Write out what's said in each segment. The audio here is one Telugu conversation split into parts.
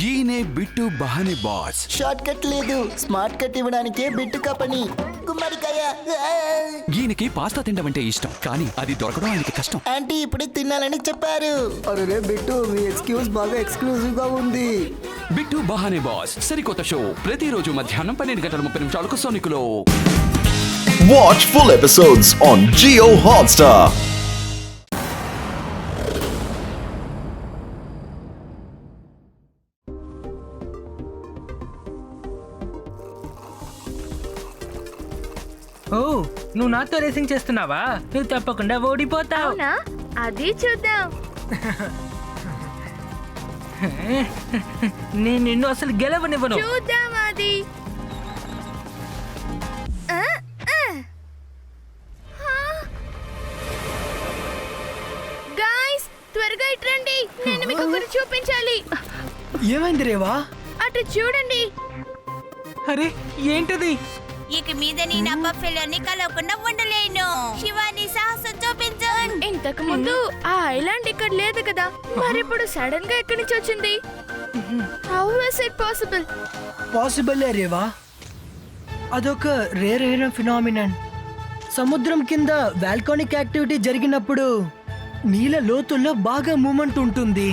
ఈయనే బిట్టు బహానే బాస్. షార్ట్ కట్ లేదు, స్మార్ట్ కట్ ఇవ్వడానికే బిట్టు కపని. గుమ్మడికాయ. ఈయనకి పాస్తా తినడం అంటే ఇష్టం, కానీ అది దొరకడం ఆయనకి కష్టం. ఆంటీ ఇప్పుడే తినాలని చెప్పారు. అరే బిట్టు, మీ ఎక్స్క్యూజ్ బాగా ఎక్స్క్లూజివ్ గా ఉంది. బిట్టు బహానే బాస్ సరికొత్త షో ప్రతిరోజు మధ్యాహ్నం 12:30 సోనికులో. Watch full episodes on Jio Hotstar. ఓ, నువ్వు నాతో రేసింగ్ చేస్తున్నావా? నువ్వు తప్పకుండా ఓడిపోతావు. అవునా? అది చూద్దాం. నేను నిన్ను అసలు గెలవనివ్వను. చూద్దాం అది. గైస్, త్వరగా ఇట్రండి, నేను మీకు ఒకటి చూపించాలి. ఏమైంది రేవా? అటు చూడండి. అరే ఏంటది? ఇక మీద నేను అబ్బఫెలోని కలవకుండా ఉండలేను. శివాని సాహసం చూపించు. ఇంతకు ముందు ఆ ఐలాండ్ ఇక్కడ లేదు కదా, మరి ఇప్పుడు సడన్ గా ఎక్కడి నుంచి వచ్చింది? How is it possible? Possible రేవా, అదొక రేర్ అయిన ఫినామినన్. సముద్రం కింద వాల్కానిక్ యాక్టివిటీ జరిగినప్పుడు నీళ్ళ లోతుల్లో బాగా మూమెంట్ ఉంటుంది.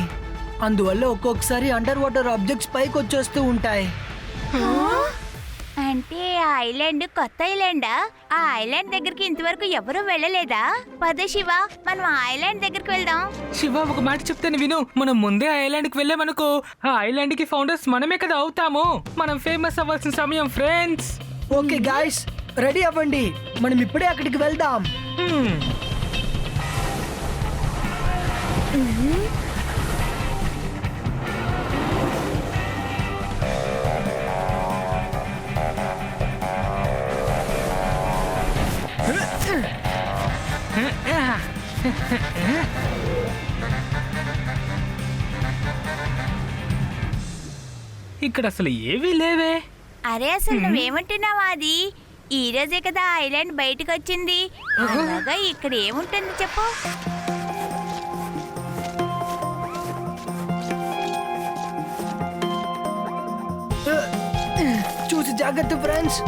అందువల్ల ఒక్కొక్కసారి అండర్ వాటర్ ఆబ్జెక్ట్స్ పైకి వచ్చేస్తూ ఉంటాయి. అంటే ఆ ఐలాండ్ కొత్త ఐలాండా? ఆ ఐలాండ్ దగ్గరికి ఇంతవరకు ఎవరూ వెళ్ళలేదా? పద శివ, మనం ఆ ఐలాండ్ దగ్గరికి వెళ్దాం. శివ, ఒక మాట చెప్తాను విను. మనం ముందే ఆ ఐలాండ్ కి వెళ్ళామనుకో, ఆ ఐలాండ్ కి ఫౌండర్స్ మనమే కదా అవుతాము. మనం ఫేమస్ అవ్వాల్సిన సమయం ఫ్రెండ్స్. ఓకే గాయ్స్, రెడీ అవ్వండి, మనం ఇప్పుడే అక్కడికి వెళ్దాం. ఇక్కడ అసలు ఏవీ లేవే. అరే అసలు నువ్వేమంటున్నావా? అది ఈ రోజే కదా ఐలాండ్ బయటకు వచ్చింది. అలాగా ఇక్కడ ఏముంటుంది చెప్పు. చూసి జాగ్రత్త ఫ్రెండ్స్.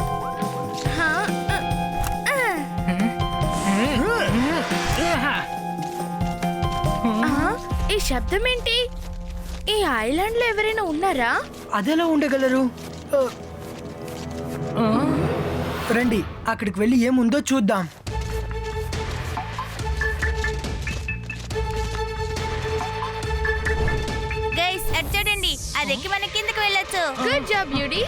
ఈ శబ్దం ఏంటి? ఈ ఐలాండ్ లో ఎవరైనా ఉన్నారా? అదెలా ఉండగలరు? రండి, అక్కడికి వెళ్ళి ఏముందో చూద్దాం. గైస్, అటు చూడండి, అది ఎక్కి మన కిందకి వెళ్ళొచ్చు. Good job beauty.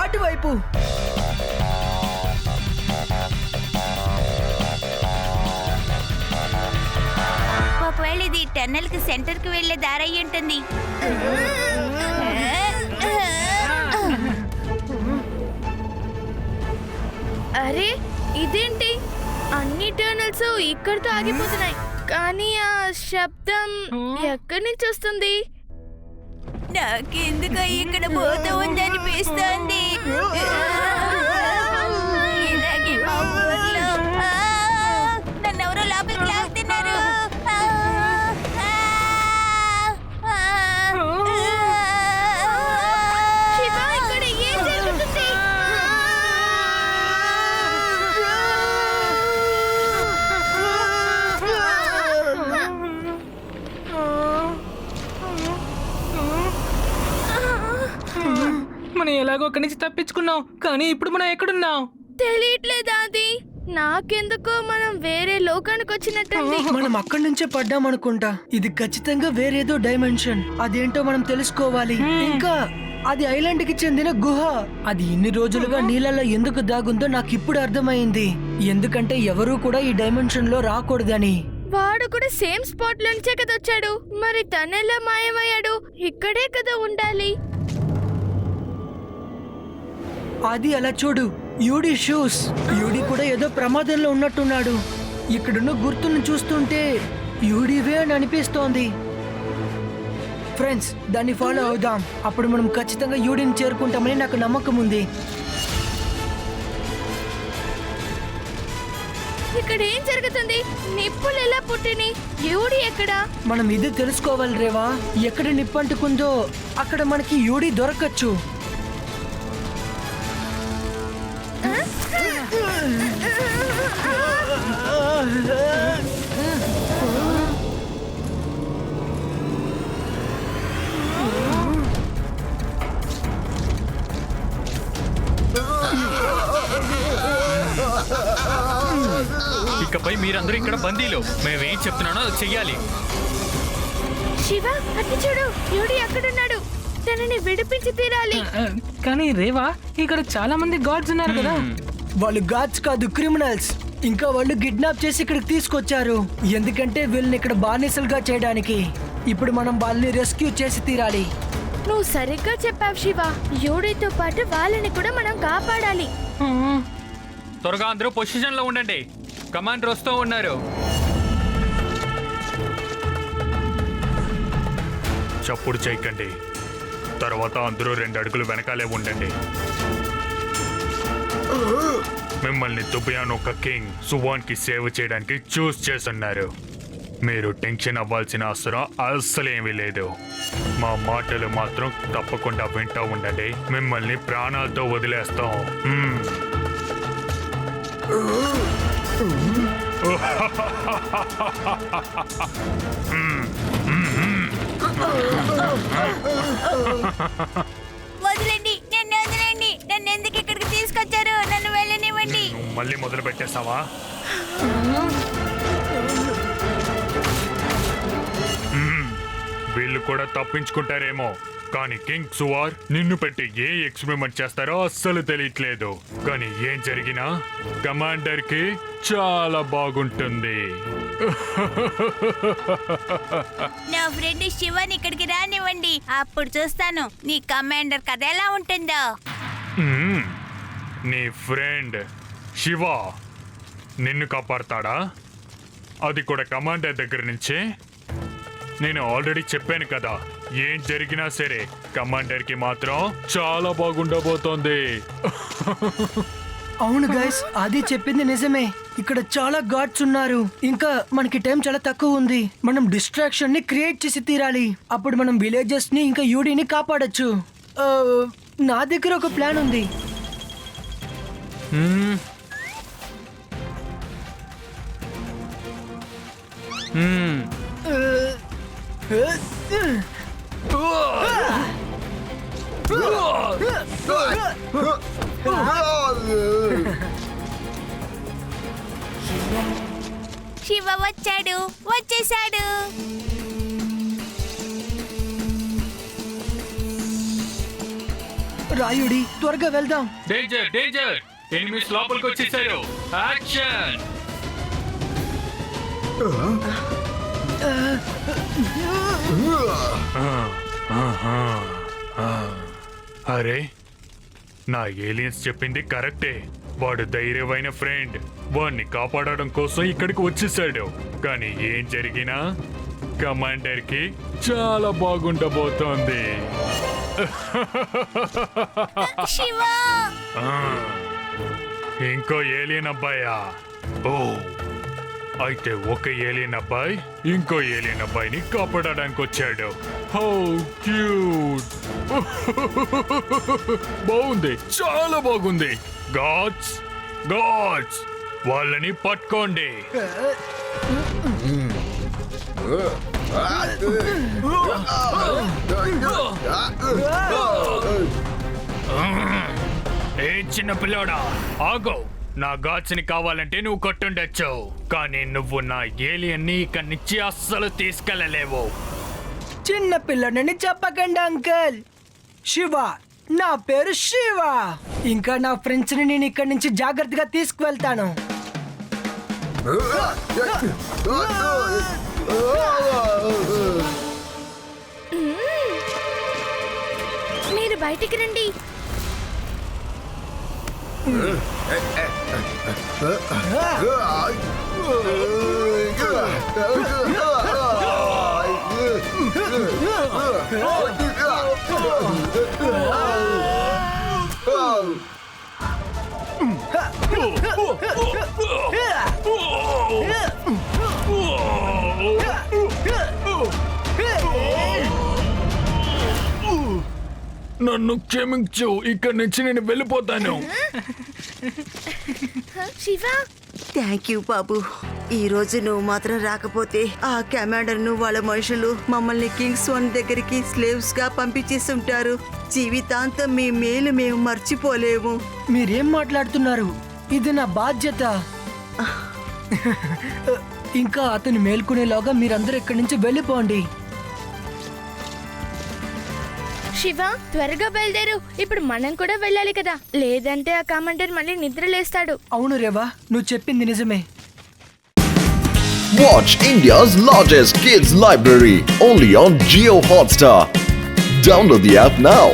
అటువైపు. ఒకవేళ ఇది టన్నెల్ కి సెంటర్ కి వెళ్లే దారి అయి ఉంటుంది. అరే ఇదేంటి, అన్ని టర్నల్స్ ఇక్కడితో ఆగిపోతున్నాయి, కానీ ఆ శబ్దం ఎక్కడి నుంచి వస్తుంది? నాకెందుకు ఇక్కడ పోతూ ఉందనిపిస్తోంది. ఇలాగే మా ఊర్లో నన్నెవరో లోపలికి లాగుతున్నారు. శివ, ఇక్కడ ఏం జరుగుతుంది? మనం ఎలాగో అక్కడి నుంచి తప్పించుకున్నాం, కానీ ఇప్పుడు మనం ఎక్కడున్నాం తెలియట్లేదా? అది నాకెందుకో మనం వేరే లోకానికి వచ్చినట్టుంది. మనం అక్కడి నుంచే పడ్డాం అనుకుంటా. ఇది ఖచ్చితంగా వేరేదో డైమెన్షన్. అదేంటో మనం తెలుసుకోవాలి. ఇంకా అది ఐలాండ్ కి చెందిన గుహ. అది ఇన్ని రోజులుగా నీళ్ళలో ఎందుకు దాగుందో నాకు ఇప్పుడు అర్థమైంది. ఎందుకంటే ఎవరూ కూడా ఈ డైమెన్షన్ లో రాకూడదని. వాడు కూడా సేమ్ స్పాట్ నుంచే కదా వచ్చాడు, మరి తనెలా మాయమయ్యాడు? ఇక్కడే కదా ఉండాలి. అది అలా చూడు, యూడి షూస్. యూడి కూడా ఏదో ప్రమాదంలో ఉన్నట్టున్నాడు. ఇక్కడున్న గుర్తును చూస్తుంటే యూడివే అని అనిపిస్తోంది. ఫ్రెండ్స్ దాన్ని ఫాలో అవుదాం. అప్పుడు మనం ఖచ్చితంగా యూడిని చేరుకుంటామని నాకు నమ్మకం ఉంది. ఇక్కడ ఏం జరుగుతుంది? నిప్పులు ఎలా పుట్టిని? యూడి ఎక్కడా? మనం ఇది తెలుసుకోవాలి రేవా. ఎక్కడ నిప్పంటుకుందో అక్కడ మనకి యూడి దొరకచ్చు. ఇకపై మీరందరూ ఇక్కడ బందీలు. మేమేం చెప్తున్నానో అది చెయ్యాలి. శివ, అటు చూడు, యూడి అక్కడున్నాడు. తనని విడిపించి తీరాలి. కానీ రేవా, ఇక్కడ చాలా మంది గాడ్స్ ఉన్నారు కదా. వాళ్ళు గాడ్స్ కాదు, క్రిమినల్స్. ఇంకా వాళ్ళు కిడ్నాప్ చేసి ఇక్కడికి తీసుకొచ్చారు. ఎందుకంటే వీళ్ళని ఇక్కడ బానిసలుగా చేయడానికి. ఇప్పుడు మనం వాళ్ళని రెస్క్యూ చేసి తీరాలి. నువ్వు సరిగ్గా చెప్పావు శివ. యూడితో పాటు వాళ్ళని కూడా మనం కాపాడాలి. త్వరగా అందరూ పొజిషన్ లో ఉండండి. కమాండర్ వస్తూ ఉన్నారు. చప్పుడు చేయకండి. తర్వాత అందరూ 2 అడుగులు వెనకాలే ఉండండి. మిమ్మల్ని దుబయాన్ ఒక కింగ్ సువాన్ కి సేవ చేయడానికి చూస్ చేస్తున్నారు. మీరు టెన్షన్ అవ్వాల్సిన అవసరం అస్సలేమీ లేదు. మా మాటలు మాత్రం తప్పకుండా వింటూ ఉండండి. మిమ్మల్ని ప్రాణాలతో వదిలేస్తాం. వదిలేండి, నన్ను వదిలేండి. నన్ను ఎందుకు ఇక్కడికి తీసుకొచ్చారు? నన్ను వెళ్ళనివ్వండి. మళ్ళీ మొదలు పెట్టేస్తావా? వీళ్ళు కూడా తప్పించుకుంటారేమో, కానీ కింగ్ సువార్ నిన్ను పెట్టి ఏ ఎక్స్పెరిమెంట్ చేస్తారో అస్సలు తెలియట్లేదు. కానీ ఏం జరిగినా కమాండర్ కి చాలా బాగుంటుంది. నా ఫ్రెండ్ శివని ఇక్కడికి రానివ్వండి. అప్పుడు చూస్తాను నీ కమాండర్ కథ ఎలా ఉంటుందో. నీ ఫ్రెండ్ శివ నిన్ను కాపాడతాడా? అది కూడా కమాండర్ దగ్గర నుంచే? నేను ఆల్రెడీ చెప్పాను కదా, ఏం జరిగినా సరే కమాండర్ కి మాత్రం చాలా బాగుండబోతోంది. అవును గైస్, అది చెప్పింది నిజమే. ఇక్కడ చాలా గాడ్స్ ఉన్నారు. ఇంకా మనకి టైం చాలా తక్కువ ఉంది. మనం డిస్ట్రాక్షన్ ని క్రియేట్ చేసి తీరాలి. అప్పుడు మనం విలేజెస్ ని ఇంకా యూడీని కాపాడొచ్చు. నా దగ్గర ఒక ప్లాన్ ఉంది. శివ వచ్చేసాడు. రాయుడి, త్వరగా వెళ్దాం. డేంజర్ డేంజర్, ఎనిమిస్ లోపలికి వచ్చేసారు. యాక్షన్! అరే, నా ఏలియన్స్ చెప్పింది కరెక్టే. వాడు ధైర్యమైన ఫ్రెండ్. వాడిని కాపాడడం కోసం ఇక్కడికి వచ్చేసాడు. కానీ ఏం జరిగినా కమాండర్ కి చాలా బాగుండబోతోంది. శివ, ఇంకో ఏలియన్ అబ్బాయా? ఓ, అయితే ఒక ఏలియన్ అబ్బాయి ఇంకో ఏలియన్ అబ్బాయిని కాపాడడానికి వచ్చాడు. How cute! బాగుంది, చాలా బాగుంది. గాడ్స్ గాడ్స్, వాళ్ళని పట్టుకోండి. ఏ చిన్న పిల్లోడా, ఆగో. నా గాడ్స్ ని కావాలంటే నువ్వు కొట్టుండొచ్చు, కానీ నువ్వు నా ఏలియన్ ని ఇక్కడి నుంచి అస్సలు తీసుకెళ్లలేవు. చిన్న పిల్లడని చెప్పకండి అంకల్. శివ, నా పేరు శివ. ఇంకా నా ఫ్రెండ్స్ ని నేను ఇక్కడి నుంచి జాగ్రత్తగా తీసుకువెళ్తాను. మీరు బయటికి రండి. నన్ను క్షమించు, ఇక్కడి నుంచి నేను వెళ్ళిపోతాను. శివ థ్యాంక్ యూ బాబు. ఈ రోజు నువ్వు మాత్రం రాకపోతే ఆ కమాండర్ ను వాళ్ళ మనుషులు మమ్మల్ని కింగ్స్ వన్ దగ్గరికి స్లేవ్స్ గా పంపించేసి ఉంటారు. జీవితాంతం మీ మేలు మేము మర్చిపోలేము. మీరేం మాట్లాడుతున్నారు? ఇది నా బాధ్యత. ఇంకా అతను మేల్కొనేలాగా మీరందరూ ఇక్కడి నుంచి వెళ్ళిపోండి. శివ త్వరగా బయలుదేరు. ఇప్పుడు మనం కూడా వెళ్ళాలి కదా, లేదంటే ఆ కమాండర్ మళ్ళీ నిద్రలేస్తాడు. అవును రేవా, నువ్వు చెప్పింది నిజమే. Watch India's largest kids library only on Jio Hotstar. Download the app now.